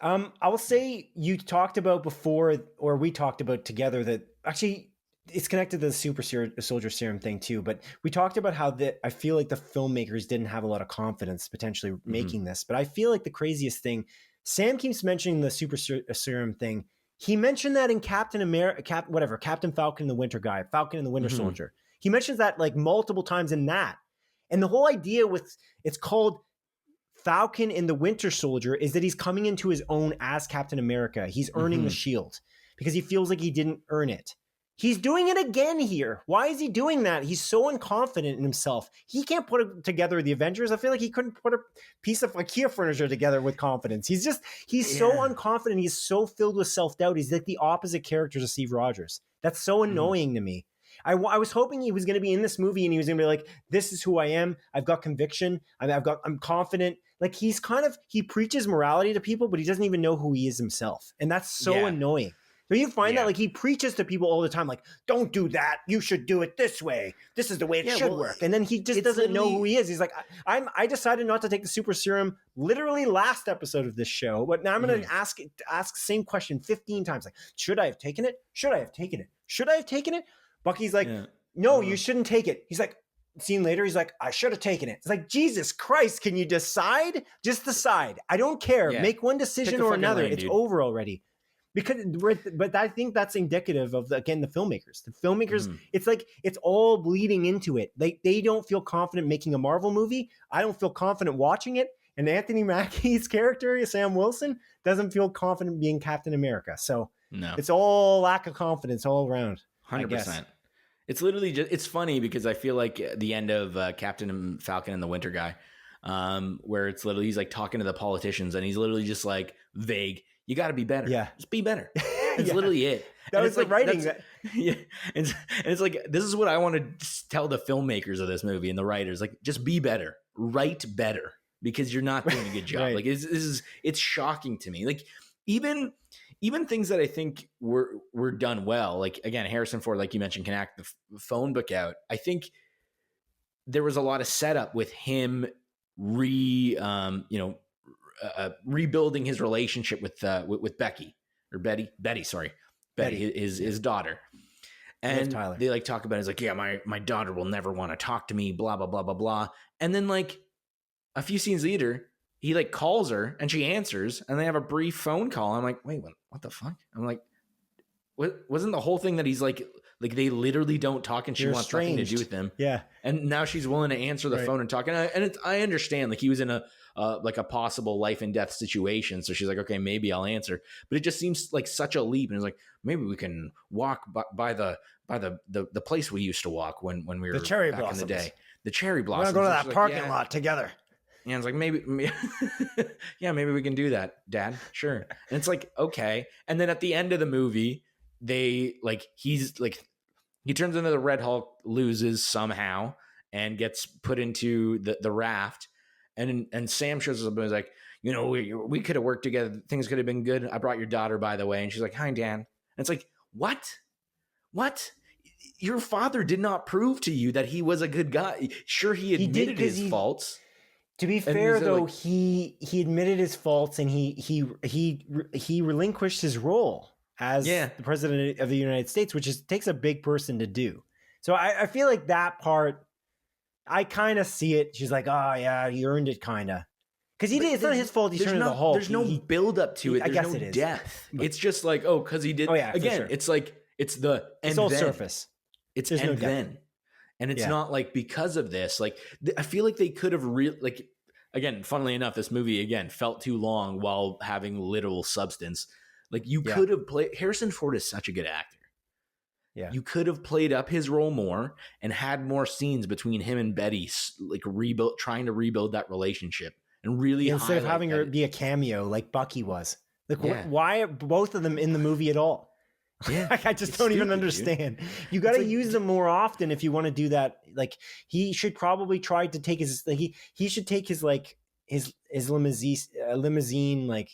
I will say you talked about before, or we talked about together that actually it's connected to the super soldier serum thing too. But we talked about how I feel like the filmmakers didn't have a lot of confidence potentially making this. But I feel like the craziest thing, Sam keeps mentioning the super serum thing. He mentioned that in Captain America, Captain Falcon and the Winter Guy, Falcon and the Winter Soldier. He mentions that like multiple times in that. And the whole idea with it's called Falcon and the Winter Soldier is that he's coming into his own as Captain America. He's earning the shield because he feels like he didn't earn it. He's doing it again here. Why is he doing that? He's so unconfident in himself. He can't put together the Avengers. I feel like he couldn't put a piece of IKEA furniture together with confidence. He's so unconfident. He's so filled with self-doubt. He's like the opposite character to Steve Rogers. That's so annoying to me. I was hoping he was going to be in this movie and he was going to be like, this is who I am. I've got conviction. I'm confident. Like he preaches morality to people, but he doesn't even know who he is himself. And that's so annoying. So you find that like he preaches to people all the time, like, don't do that. You should do it this way. This is the way it should work. And then he just doesn't know who he is. He's like, I decided not to take the super serum literally last episode of this show, but now I'm going to ask the same question 15 times. Like, should I have taken it? Should I have taken it? Should I have taken it? Bucky's like, no, you shouldn't take it. He's like, scene later, he's like, I should have taken it. It's like, Jesus Christ, can you decide? Just decide. I don't care. Yeah. Make one decision or another. Lane, it's over already. But I think that's indicative of, again, the filmmakers. The filmmakers, it's like, it's all bleeding into it. They don't feel confident making a Marvel movie. I don't feel confident watching it. And Anthony Mackie's character, Sam Wilson, doesn't feel confident being Captain America. So it's all lack of confidence all around. 100%. It's literally just, it's funny because I feel like the end of Captain Falcon and the Winter Guy, where it's literally, he's like talking to the politicians and he's literally just like vague. You got to be better. Yeah. Just be better. It's literally it. That was the writing. Yeah. And it's like, this is what I want to tell the filmmakers of this movie and the writers, like, just be better, write better, because you're not doing a good job. Right. Like it's shocking to me. Like even things that I think were done well, like again, Harrison Ford, like you mentioned, can act the phone book out. I think there was a lot of setup with him rebuilding his relationship with Betty, his daughter. And they like talk about it. It's like, yeah, my daughter will never want to talk to me, blah, blah, blah, blah, blah. And then like a few scenes later, he like calls her and she answers and they have a brief phone call. I'm like, wait, what the fuck? I'm like, wasn't the whole thing that he's like they literally don't talk and she wants nothing to do with them. Yeah. And now she's willing to answer the phone and talk. And I understand, like he was in a possible life and death situation. So she's like, okay, maybe I'll answer. But it just seems like such a leap. And it's like, maybe we can walk by the place we used to walk when we were the cherry back blossoms. in the day. The cherry blossoms. We're going to go to that parking lot together. And it's like, maybe we can do that, Dad. Sure. And it's like, okay. And then at the end of the movie, he turns into the Red Hulk, loses somehow, and gets put into the raft. And Sam shows up and is like, we could have worked together. Things could have been good. I brought your daughter, by the way. And she's like, hi, Dan. And it's like, what? Your father did not prove to you that he was a good guy. Sure, he admitted his faults. To be fair, though, he admitted his faults and he relinquished his role as the president of the United States, which takes a big person to do. So I feel like that part, I kind of see it. She's like, oh yeah, he earned it, kind of. Because he did. It's not his fault. He turned into the Hulk. There's no build up to it. There's no depth. It's just like, because he did. Oh yeah. Again, it's like it's the it's all surface. It's and then, And it's not like because of this, like I feel like they could have like, again, funnily enough, this movie again felt too long while having literal substance. Like you could have played, Harrison Ford is such a good actor. Yeah. You could have played up his role more and had more scenes between him and Betty, like trying to rebuild that relationship and really instead of having her be a cameo like Bucky was. Like why are both of them in the movie at all? Yeah, I just don't even understand. Dude. You got to use them more often if you want to do that. Like he should probably try to take his he should take his like his limousine like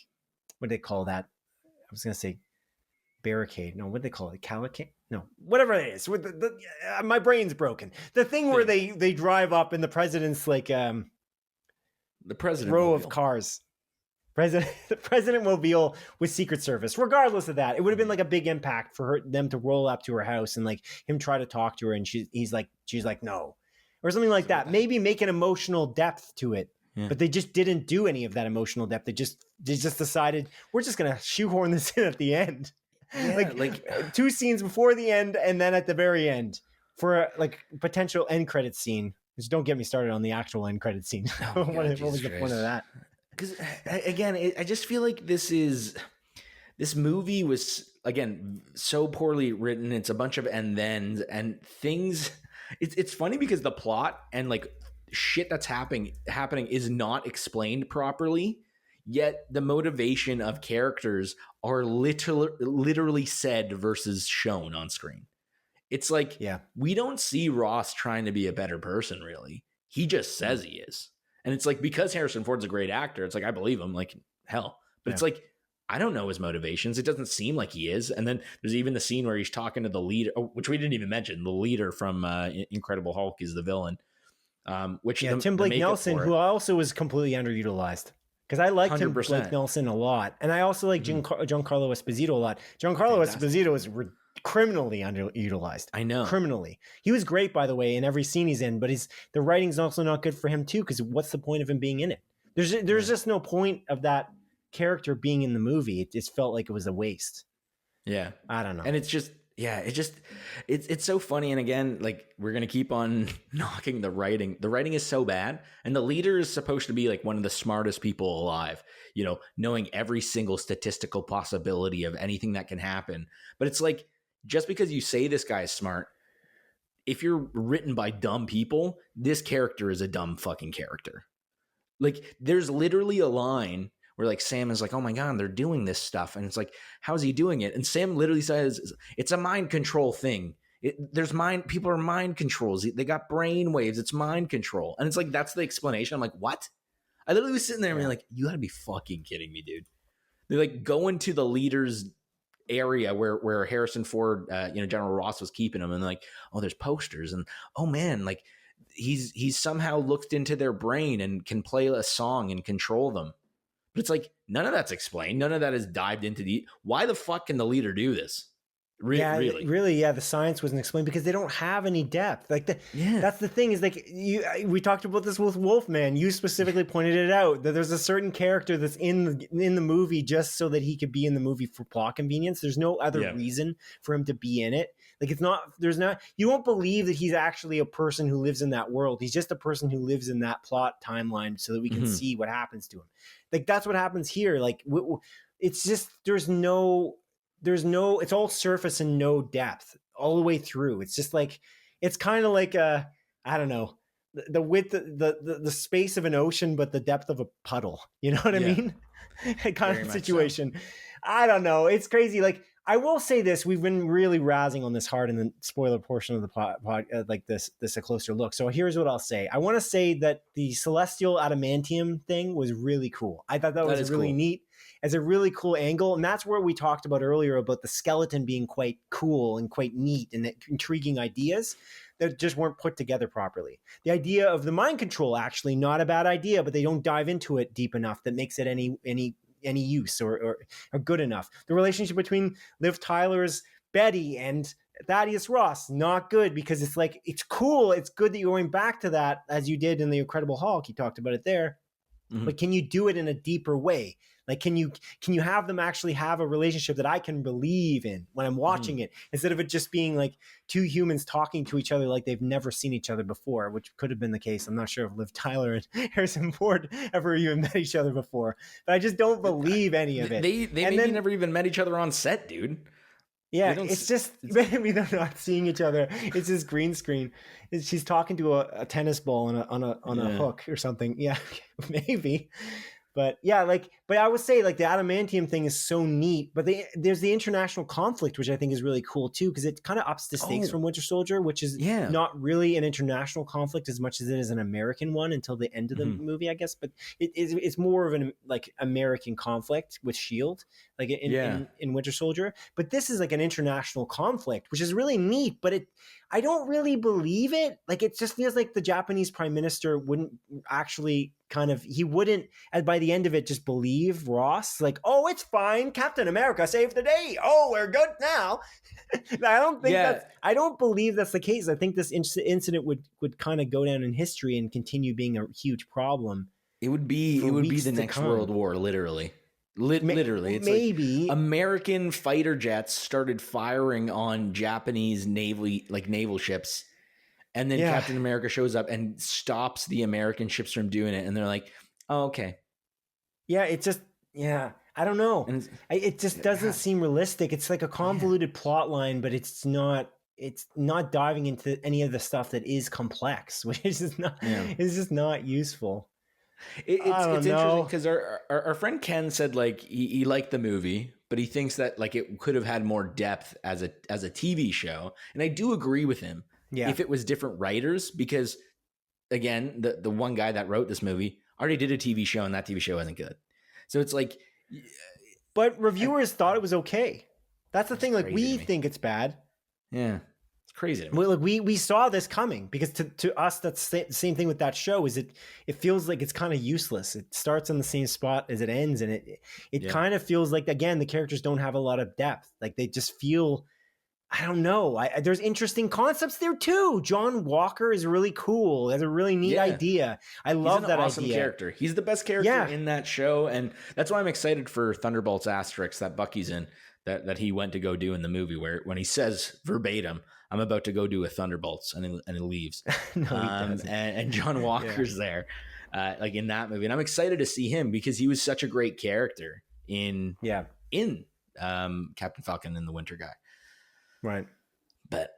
what do they call that? I was gonna say barricade. No, what do they call it? Calicane? No, whatever it is. With my brain's broken. The thing where they drive up in the president's like the president row mobile. Of cars. The president mobile with Secret Service. Regardless of that, it would have been like a big impact for them to roll up to her house and like him try to talk to her, and she's like no, or something like that. Maybe make an emotional depth to it, but they just didn't do any of that emotional depth. They just decided we're just gonna shoehorn this in at the end, like 2 scenes before the end and then at the very end for a like potential end credit scene. Just don't get me started on the actual end credit scene. Oh what was the point of that? Because again, I just feel like this movie was again so poorly written. It's a bunch of and thens and things. It's funny because the plot and like shit that's happening is not explained properly. Yet the motivation of characters are literally said versus shown on screen. It's like we don't see Ross trying to be a better person. Really, he just says he is. And it's like, because Harrison Ford's a great actor, it's like, I believe him like hell. But it's like, I don't know his motivations. It doesn't seem like he is. And then there's even the scene where he's talking to the leader, which we didn't even mention. The leader from Incredible Hulk is the villain. Which Tim Blake Nelson, who also was completely underutilized. Because I like 100%. Tim Blake Nelson a lot. And I also like Giancarlo Esposito a lot. Giancarlo Esposito is criminally underutilized. I know. Criminally. He was great, by the way, in every scene he's in, but the writing's also not good for him too, because what's the point of him being in it? There's just no point of that character being in the movie. It just felt like it was a waste. Yeah. I don't know. And it's just it's so funny. And again, like we're going to keep on knocking the writing. The writing is so bad. And the leader is supposed to be like one of the smartest people alive, you know, knowing every single statistical possibility of anything that can happen. But it's like, just because you say this guy is smart, if you're written by dumb people, this character is a dumb fucking character. Like there's literally a line where like Sam is like, oh my God, they're doing this stuff. And it's like, how's he doing it? And Sam literally says, it's a mind control thing. People are mind controls. They got brain waves. It's mind control. And it's like, that's the explanation. I'm like, what? I literally was sitting there and being like, you gotta be fucking kidding me, dude. They're like going to the leader's area where Harrison Ford, General Ross was keeping him, and like, oh, there's posters, and oh man, like he's somehow looked into their brain and can play a song and control them. But it's like none of that's explained. None of that is dived into why the fuck can the leader do this? Really, the science wasn't explained because they don't have any depth. Like that's the thing is like we talked about this with Wolfman. You specifically pointed it out that there's a certain character that's in the movie just so that he could be in the movie for plot convenience. There's no other reason for him to be in it. Like you won't believe that he's actually a person who lives in that world. He's just a person who lives in that plot timeline so that we can see what happens to him. Like that's what happens here. Like it's just it's all surface and no depth all the way through. It's just like, it's kind of like I don't know, the width, the space of an ocean, but the depth of a puddle. You know what I mean? Kind of situation. So. I don't know. It's crazy. Like I will say this, we've been really razzing on this hard in the spoiler portion of the pod, like this a closer look. So here's what I'll say. I want to say that the celestial adamantium thing was really cool. I thought that was really cool. Neat. As a really cool angle. And that's where we talked about earlier about the skeleton being quite cool and quite neat and intriguing ideas that just weren't put together properly. The idea of the mind control, actually not a bad idea, but they don't dive into it deep enough that makes it any use or good enough. The relationship between Liv Tyler's Betty and Thaddeus Ross, not good, because it's like, it's cool. It's good that you're going back to that as you did in The Incredible Hulk. You talked about it there. but can you do it in a deeper way? Like, can you have them actually have a relationship that I can believe in when I'm watching it, instead of it just being like two humans talking to each other like they've never seen each other before, which could have been the case. I'm not sure if Liv Tyler and Harrison Ford ever even met each other before, but I just don't believe any of it. They maybe never even met each other on set, dude. Yeah, it's just maybe they're not seeing each other. It's this green screen. She's talking to a tennis ball on a hook or something. Yeah, maybe. But yeah, but I would say the adamantium thing is so neat. But there's the international conflict, which I think is really cool too, because it kind of ups the stakes from Winter Soldier, which is not really an international conflict as much as it is an American one until the end of the movie, I guess. But it's more of an American conflict with Shield, in Winter Soldier. But this is an international conflict, which is really neat. But I don't really believe it. It just feels like the Japanese prime minister wouldn't actually he wouldn't, by the end of it, just believe Ross. Oh, it's fine. Captain America saved the day. Oh, we're good now. I don't believe that's the case. I think this incident would kind of go down in history and continue being a huge problem. It would be the next World War, literally. Literally, it's maybe American fighter jets started firing on Japanese naval ships, and then Captain America shows up and stops the American ships from doing it, and they're like, "Oh, okay." Yeah, I don't know. And it just doesn't seem realistic. It's like a convoluted plot line, but it's not diving into any of the stuff that is complex, which is just not it's just not useful. It's interesting because our friend Ken said he liked the movie, but he thinks that it could have had more depth as a TV show, and I do agree with him. Yeah, if it was different writers, because again, the one guy that wrote this movie already did a TV show, and that TV show wasn't good. So it's but reviewers thought it was okay. That's the thing. We think it's bad. Yeah. Crazy. We saw this coming, because to us that's the same thing with that show. Is it feels like it's kind of useless. It starts on the same spot as it ends, and it kind of feels like, again, the characters don't have a lot of depth. They just feel, I don't know. There's interesting concepts there too. John Walker is really cool. Has a really neat idea. I love that awesome idea. Character. He's the best character in that show, and that's why I'm excited for Thunderbolts Asterix that Bucky's in. That he went to go do in the movie, where when he says verbatim, "I'm about to go do a Thunderbolts," and he leaves. No, he doesn't. And John Walker's there, in that movie, and I'm excited to see him because he was such a great character in Captain Falcon and the Winter Guy. Right. But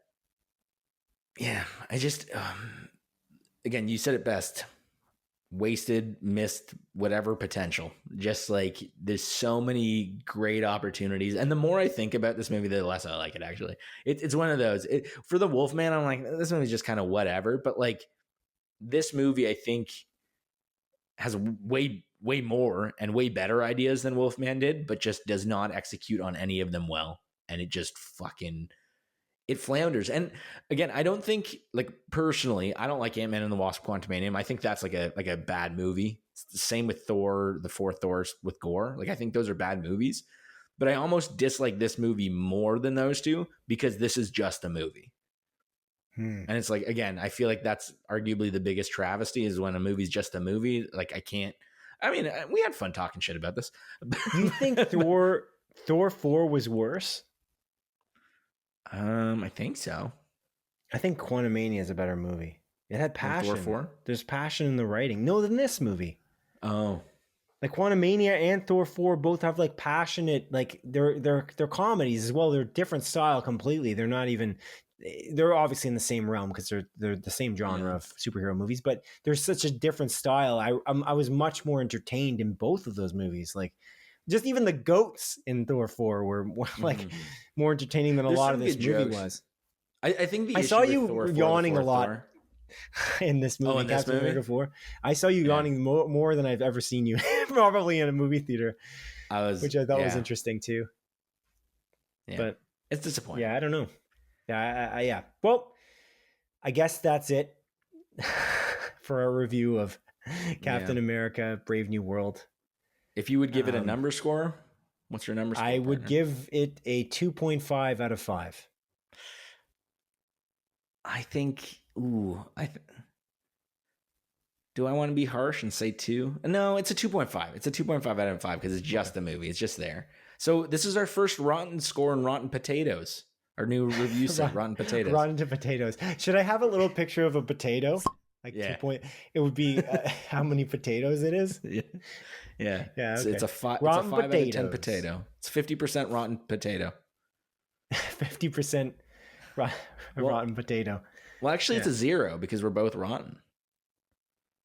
yeah, I just again, you said it best. Wasted, missed whatever potential. Just there's so many great opportunities, and the more I think about this movie, the less I like it. Actually, it's one of those. For the Wolfman, I'm like, this movie's just kind of whatever. But this movie, I think, has way more and way better ideas than Wolfman did, but just does not execute on any of them well, and it just it flounders. And again, I don't think, personally, I don't like Ant-Man and the Wasp: Quantumanium. I think that's a bad movie. It's the same with Thor, the fourth Thor with Gore. I think those are bad movies, but I almost dislike this movie more than those two because this is just a movie. And it's again, I feel that's arguably the biggest travesty, is when a movie's just a movie. We had fun talking shit about this. You think Thor 4 was worse? I think so. I think Quantumania is a better movie. It had passion. Thor 4? There's passion in the writing. No, than this movie. Oh. Quantumania and Thor 4 both have passionate, they're comedies as well. They're different style completely. They're not even, they're obviously in the same realm because they're the same genre of superhero movies, but there's such a different style. I was much more entertained in both of those movies. Just even the goats in Thor 4 were more entertaining than a lot of this movie was. I think I saw you yawning a lot in this movie. In Captain America 4. I saw you yawning more than I've ever seen you, probably in a movie theater. Which I thought was interesting too. Yeah. But it's disappointing. Yeah, I don't know. Yeah. Well, I guess that's it for our review of Captain America: Brave New World. If you would give it a number score, what's your number score? I would give it a 2.5 out of 5. I think, Do I want to be harsh and say 2? No, it's a 2.5. It's a 2.5 out of 5 because it's just a movie. It's just there. So this is our first Rotten score on Rotten Potatoes. Our new review site, Rotten Potatoes. Rotten to potatoes. Should I have a little picture of a potato? Like Yeah. 2 point. It would be how many potatoes it is. Yeah. Okay. It's a 5 Rotten out of 10 potatoes. potato. It's 50% rotten potato. 50% rotten potato. Well, actually, it's a 0 because we're both rotten.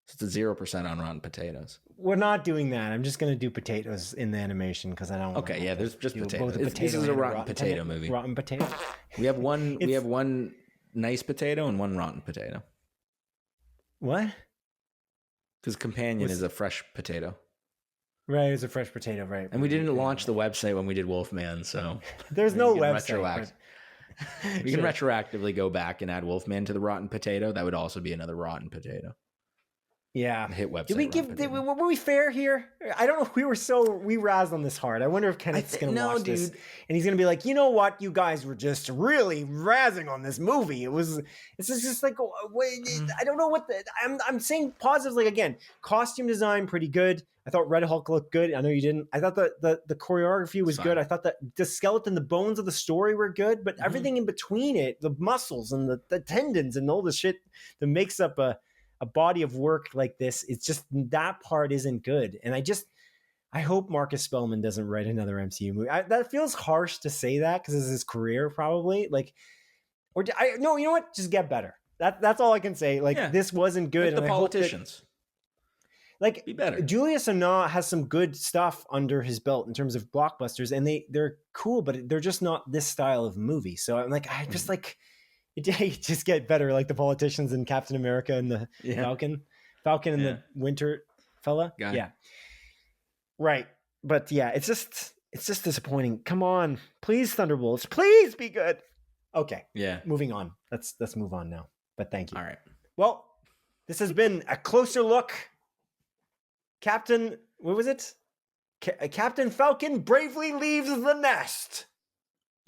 So it's a 0% on Rotten Potatoes. We're not doing that. I'm just going to do potatoes in the animation because I don't. Okay, yeah. There's just potatoes. Potato This is a rotten potato movie. Rotten potato. We have one nice potato and one rotten potato. What? Because Companion is a fresh potato. Right, it's a fresh potato, right? And we didn't launch the website when we did Wolfman, so there's no website. We can retroactively go back and add Wolfman to the rotten potato. That would also be another rotten potato. Yeah. Hit website. Were we fair here? I don't know if we razzed on this hard. I wonder if Kenneth's going to watch this and he's going to be like, you know what? You guys were just really razzing on this movie. It's just like, I don't know what I'm saying positives. Like, again, costume design, pretty good. I thought Red Hulk looked good. I know you didn't. I thought the choreography was good. I thought that the skeleton, the bones of the story were good, but everything in between it, the muscles and the tendons and all the shit that makes up a body of work like this, it's just that part isn't good. And I hope Marcus Spellman doesn't write another MCU movie. That feels harsh to say that because it's his career probably. No, you know what? Just get better. That's all I can say. This wasn't good. Like the politicians. Be better. Julius Onah has some good stuff under his belt in terms of blockbusters, and they're cool, but they're just not this style of movie. So I'm like, just get better, like the politicians and Captain America and the Falcon and the Winter fella. Yeah. Right. But yeah, it's just disappointing. Come on, please, Thunderbolts, please be good. Okay. Yeah. Moving on. Let's move on now. But thank you. All right. Well, this has been a closer look. Captain Falcon bravely leaves the nest.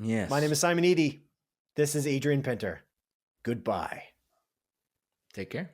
Yes. My name is Simon Eady. This is Adrian Pinter. Goodbye. Take care.